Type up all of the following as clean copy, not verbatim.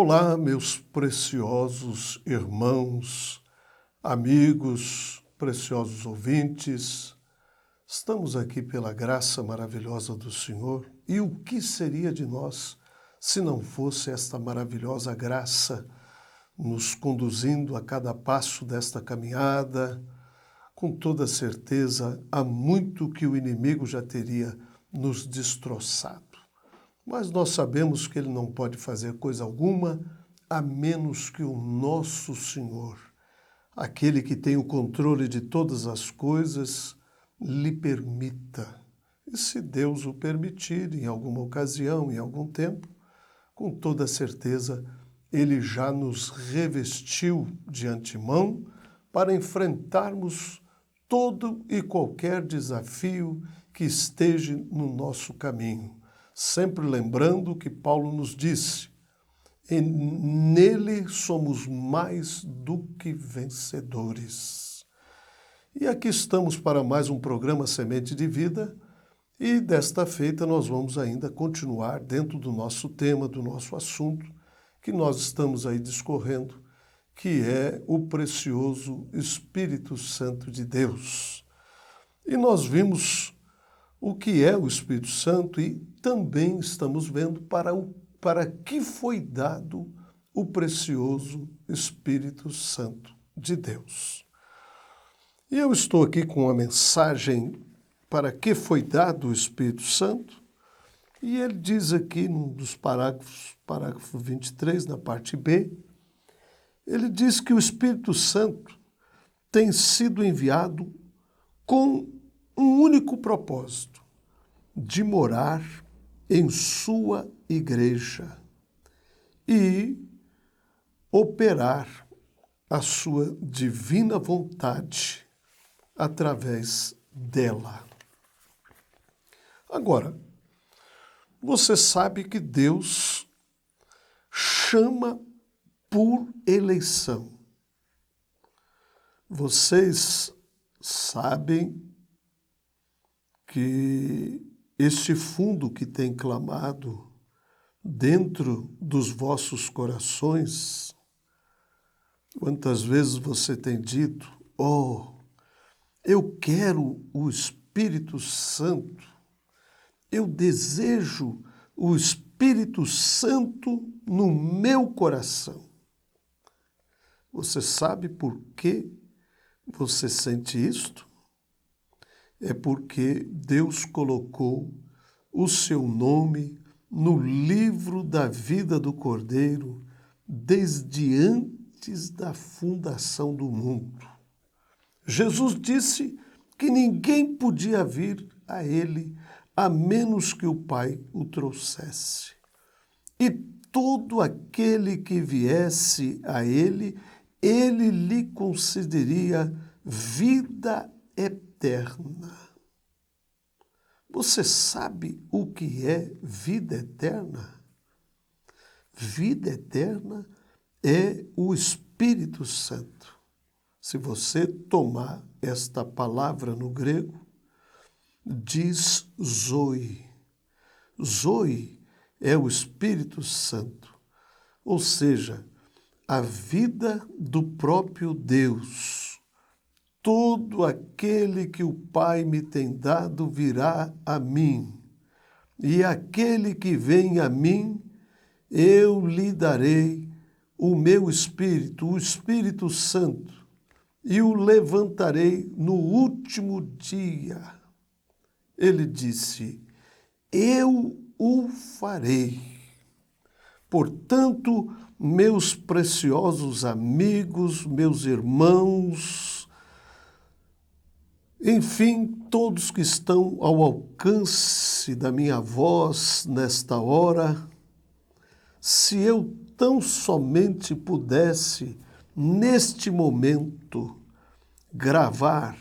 Olá, meus preciosos irmãos, amigos, preciosos ouvintes. Estamos aqui pela graça maravilhosa do Senhor. E o que seria de nós se não fosse esta maravilhosa graça nos conduzindo a cada passo desta caminhada? Com toda certeza, há muito que o inimigo já teria nos destroçado. Mas nós sabemos que ele não pode fazer coisa alguma a menos que o nosso Senhor, aquele que tem o controle de todas as coisas, lhe permita. E se Deus o permitir, em alguma ocasião, em algum tempo, com toda certeza, ele já nos revestiu de antemão para enfrentarmos todo e qualquer desafio que esteja no nosso caminho. Sempre lembrando que Paulo nos disse, e nele somos mais do que vencedores. E aqui estamos para mais um programa Semente de Vida, e desta feita nós vamos ainda continuar dentro do nosso tema, do nosso assunto, que nós estamos aí discorrendo, que é o precioso Espírito Santo de Deus. E nós vimos o que é o Espírito Santo e também estamos vendo para que foi dado o precioso Espírito Santo de Deus. E eu estou aqui com uma mensagem para que foi dado o Espírito Santo, e ele diz aqui num dos parágrafo 23, na parte B, ele diz que o Espírito Santo tem sido enviado com um único propósito, de morar em sua igreja e operar a sua divina vontade através dela. Agora, você sabe que Deus chama por eleição. Vocês sabem que este fundo que tem clamado dentro dos vossos corações, quantas vezes você tem dito, eu quero o Espírito Santo, eu desejo o Espírito Santo no meu coração. Você sabe por que você sente isto? É porque Deus colocou o seu nome no livro da vida do Cordeiro desde antes da fundação do mundo. Jesus disse que ninguém podia vir a ele a menos que o Pai o trouxesse. E todo aquele que viesse a ele, ele lhe concederia vida eterna. Você sabe o que é vida eterna? Vida eterna é o Espírito Santo. Se você tomar esta palavra no grego, diz Zoe. Zoe é o Espírito Santo, ou seja, a vida do próprio Deus. Todo aquele que o Pai me tem dado virá a mim, e aquele que vem a mim, eu lhe darei o meu Espírito, o Espírito Santo, e o levantarei no último dia. Ele disse, eu o farei. Portanto, meus preciosos amigos, meus irmãos, enfim, todos que estão ao alcance da minha voz nesta hora, se eu tão somente pudesse, neste momento, gravar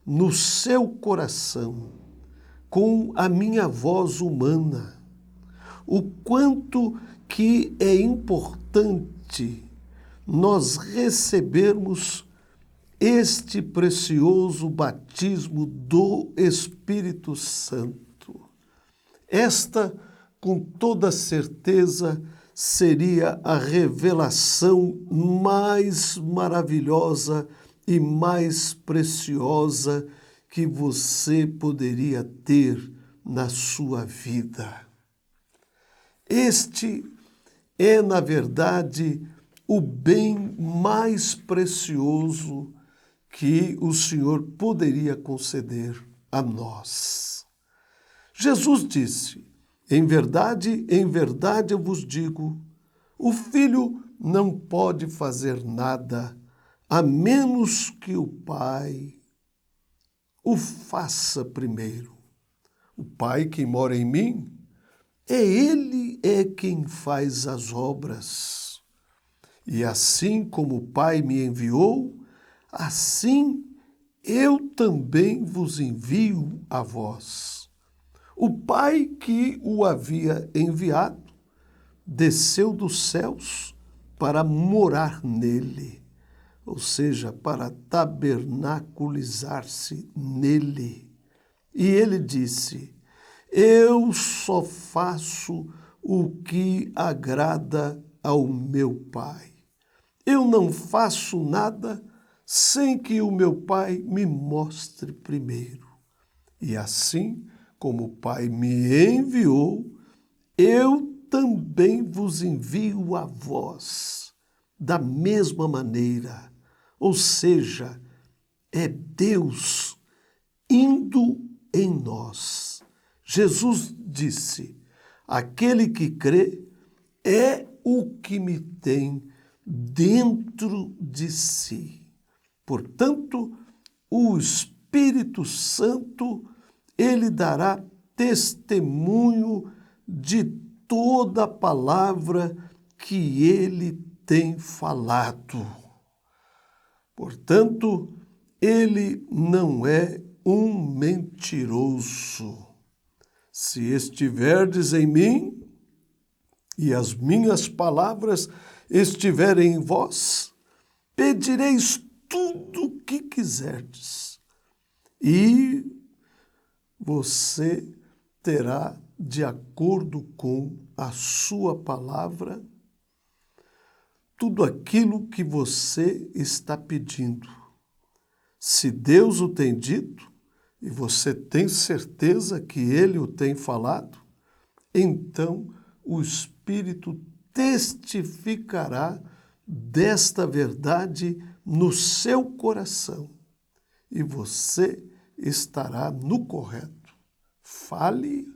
no seu coração, com a minha voz humana, o quanto que é importante nós recebermos este precioso batismo do Espírito Santo. Esta, com toda certeza, seria a revelação mais maravilhosa e mais preciosa que você poderia ter na sua vida. Este é, na verdade, o bem mais precioso que o Senhor poderia conceder a nós. Jesus disse: em verdade eu vos digo, o Filho não pode fazer nada a menos que o Pai o faça primeiro. O Pai que mora em mim, Ele é quem faz as obras. E assim como o Pai me enviou, assim eu também vos envio a vós. O Pai que o havia enviado desceu dos céus para morar nele, ou seja, para tabernaculizar-se nele. E ele disse: eu só faço o que agrada ao meu Pai. Eu não faço nada sem que o meu Pai me mostre primeiro. E assim como o Pai me enviou, eu também vos envio a vós, da mesma maneira. Ou seja, é Deus indo em nós. Jesus disse: aquele que crê é o que me tem dentro de si. Portanto, o Espírito Santo, ele dará testemunho de toda a palavra que ele tem falado. Portanto, ele não é um mentiroso. Se estiverdes em mim e as minhas palavras estiverem em vós, pedireis tudo o que quiserdes e você terá, de acordo com a sua palavra, tudo aquilo que você está pedindo. Se Deus o tem dito, e você tem certeza que Ele o tem falado, então o Espírito testificará desta verdade no seu coração e você estará no correto. Fale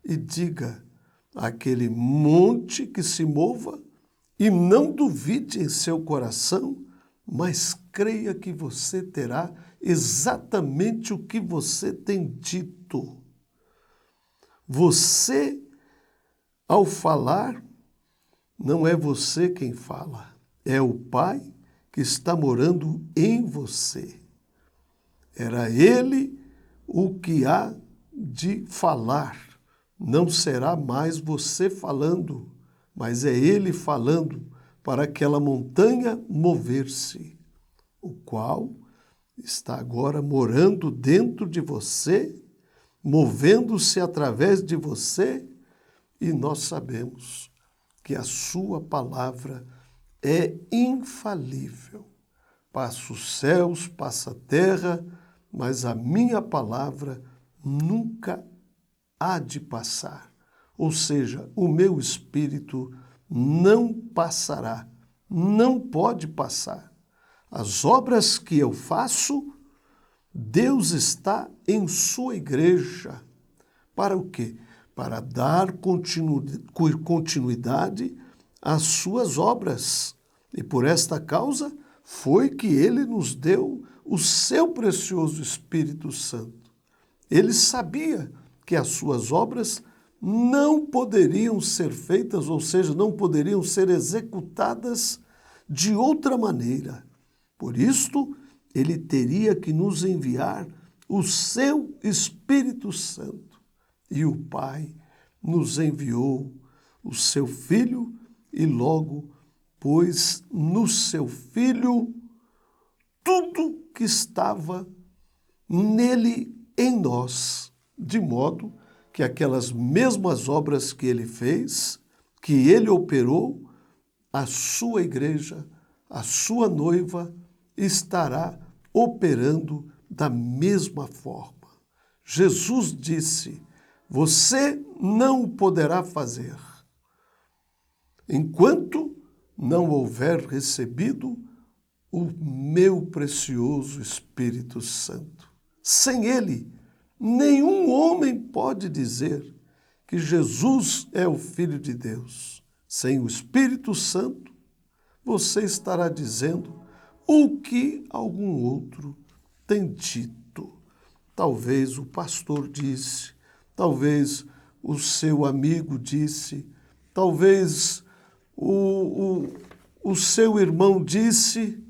e diga àquele monte que se mova e não duvide em seu coração, mas creia que você terá exatamente o que você tem dito. Você, ao falar, não é você quem fala, é o Pai que está morando em você. Era Ele o que há de falar. Não será mais você falando, mas é Ele falando para aquela montanha mover-se, o qual está agora morando dentro de você, movendo-se através de você, e nós sabemos que a sua palavra é infalível. Passa os céus, passa a terra, mas a minha palavra nunca há de passar. Ou seja, o meu espírito não passará, não pode passar. As obras que eu faço, Deus está em sua igreja. Para o quê? Para dar continuidade às suas obras. E por esta causa foi que Ele nos deu o seu precioso Espírito Santo. Ele sabia que as suas obras não poderiam ser feitas, ou seja, não poderiam ser executadas de outra maneira. Por isto, Ele teria que nos enviar o seu Espírito Santo. E o Pai nos enviou o seu Filho e logo pôs no seu Filho tudo que estava nele em nós, de modo que aquelas mesmas obras que ele fez, que ele operou, a sua igreja, a sua noiva, estará operando da mesma forma. Jesus disse: você não o poderá fazer enquanto não houver recebido o meu precioso Espírito Santo. Sem ele, nenhum homem pode dizer que Jesus é o Filho de Deus. Sem o Espírito Santo, você estará dizendo o que algum outro tem dito. Talvez o pastor disse, talvez o seu amigo disse, talvez o seu irmão disse,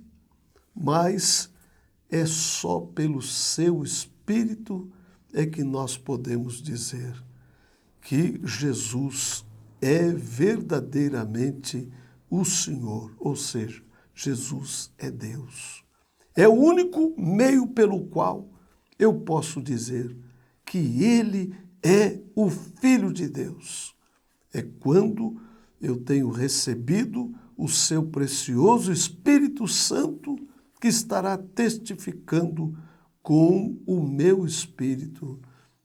mas é só pelo seu Espírito é que nós podemos dizer que Jesus é verdadeiramente o Senhor, ou seja, Jesus é Deus. É o único meio pelo qual eu posso dizer que Ele é o Filho de Deus. É quando eu tenho recebido o seu precioso Espírito Santo que estará testificando com o meu espírito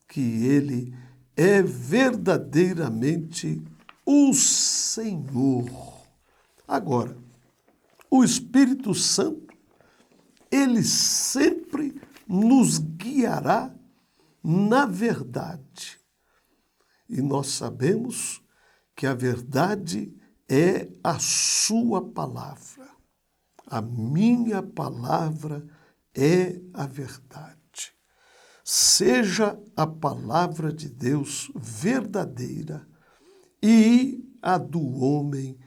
que Ele é verdadeiramente o Senhor. Agora, o Espírito Santo, ele sempre nos guiará na verdade. E nós sabemos que a verdade é a sua palavra. A minha palavra é a verdade. Seja a palavra de Deus verdadeira e a do homem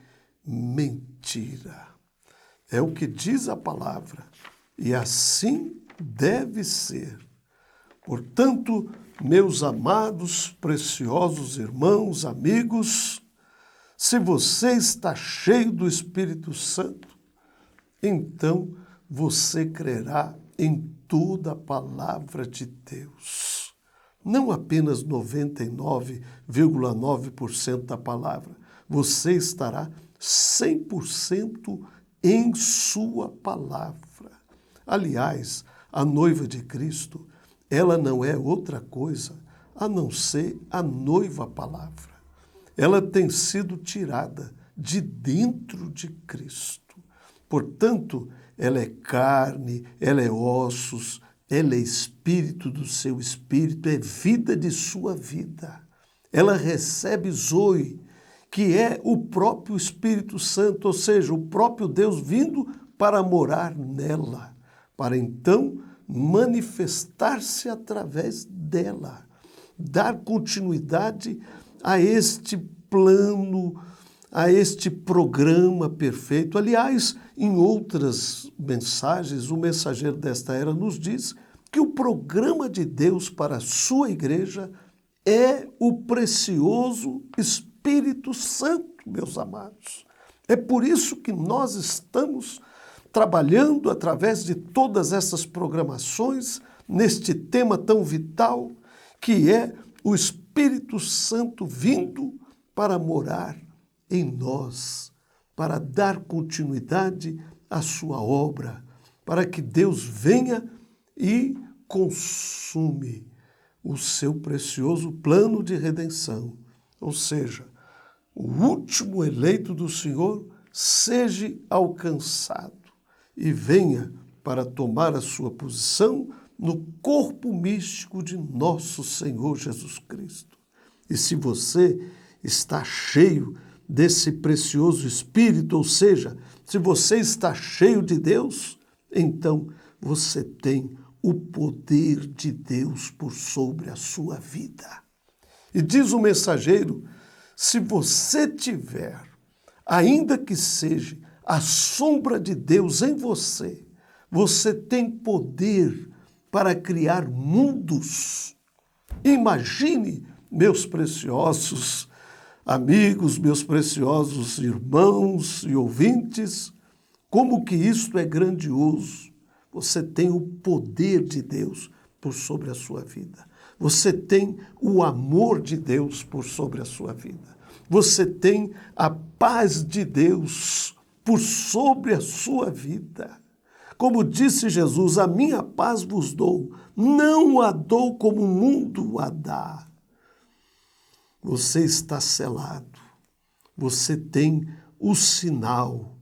mentira. É o que diz a palavra, e assim deve ser. Portanto, meus amados, preciosos irmãos, amigos, se você está cheio do Espírito Santo, então você crerá em toda a palavra de Deus. Não apenas 99,9% da palavra. Você estará 100% em sua palavra. Aliás, a noiva de Cristo, ela não é outra coisa a não ser a noiva palavra. Ela tem sido tirada de dentro de Cristo. Portanto, ela é carne, ela é ossos, ela é espírito do seu espírito, é vida de sua vida. Ela recebe Zoe, que é o próprio Espírito Santo, ou seja, o próprio Deus vindo para morar nela, para então manifestar-se através dela, dar continuidade a este plano, a este programa perfeito. Aliás, em outras mensagens, o mensageiro desta era nos diz que o programa de Deus para a sua igreja é o precioso Espírito Santo, meus amados. É por isso que nós estamos trabalhando através de todas essas programações neste tema tão vital que é o Espírito Santo vindo para morar em nós, para dar continuidade à sua obra, para que Deus venha e consume o seu precioso plano de redenção. Ou seja, o último eleito do Senhor seja alcançado e venha para tomar a sua posição no corpo místico de nosso Senhor Jesus Cristo. E se você está cheio desse precioso Espírito, ou seja, se você está cheio de Deus, então você tem o poder de Deus por sobre a sua vida. E diz o mensageiro, se você tiver, ainda que seja a sombra de Deus em você, você tem poder para criar mundos. Imagine, meus preciosos amigos, meus preciosos irmãos e ouvintes, como que isto é grandioso. Você tem o poder de Deus por sobre a sua vida. Você tem o amor de Deus por sobre a sua vida. você tem a paz de Deus por sobre a sua vida. Como disse Jesus, a minha paz vos dou, não a dou como o mundo a dá. Você está selado, você tem o sinal,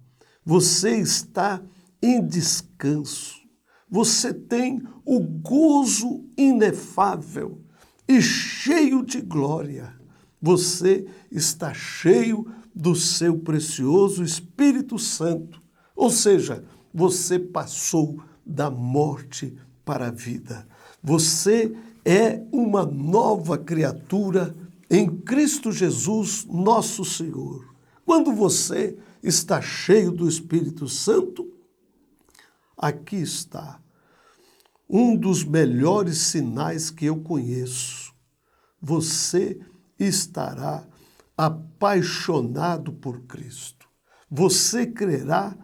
você está em descanso, você tem o gozo inefável e cheio de glória. Você está cheio do seu precioso Espírito Santo, ou seja, você passou da morte para a vida. Você é uma nova criatura em Cristo Jesus, nosso Senhor. Quando você está cheio do Espírito Santo, aqui está um dos melhores sinais que eu conheço. Você estará apaixonado por Cristo. Você crerá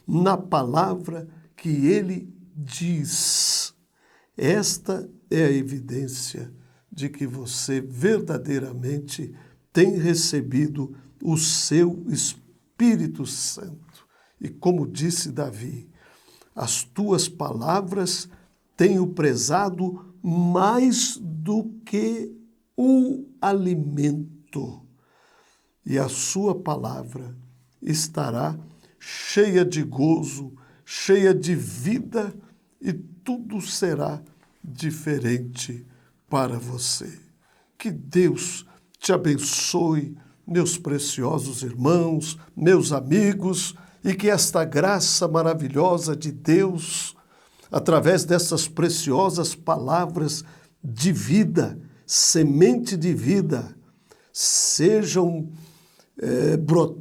na palavra que Ele diz. Esta é a evidência de que você verdadeiramente tem recebido o seu Espírito Santo. E como disse Davi, as tuas palavras tenho prezado mais do que o alimento. E a sua palavra estará cheia de gozo, cheia de vida, e tudo será diferente para você. Que Deus te abençoe, meus preciosos irmãos, meus amigos, e que esta graça maravilhosa de Deus, através dessas preciosas palavras de vida, semente de vida,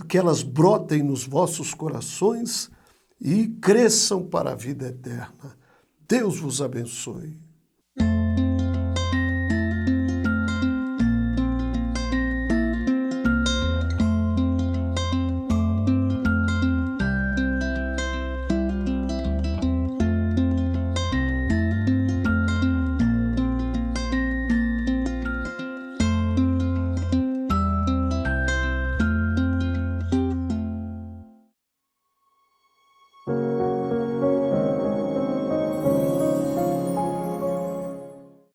que elas brotem nos vossos corações e cresçam para a vida eterna. Deus vos abençoe.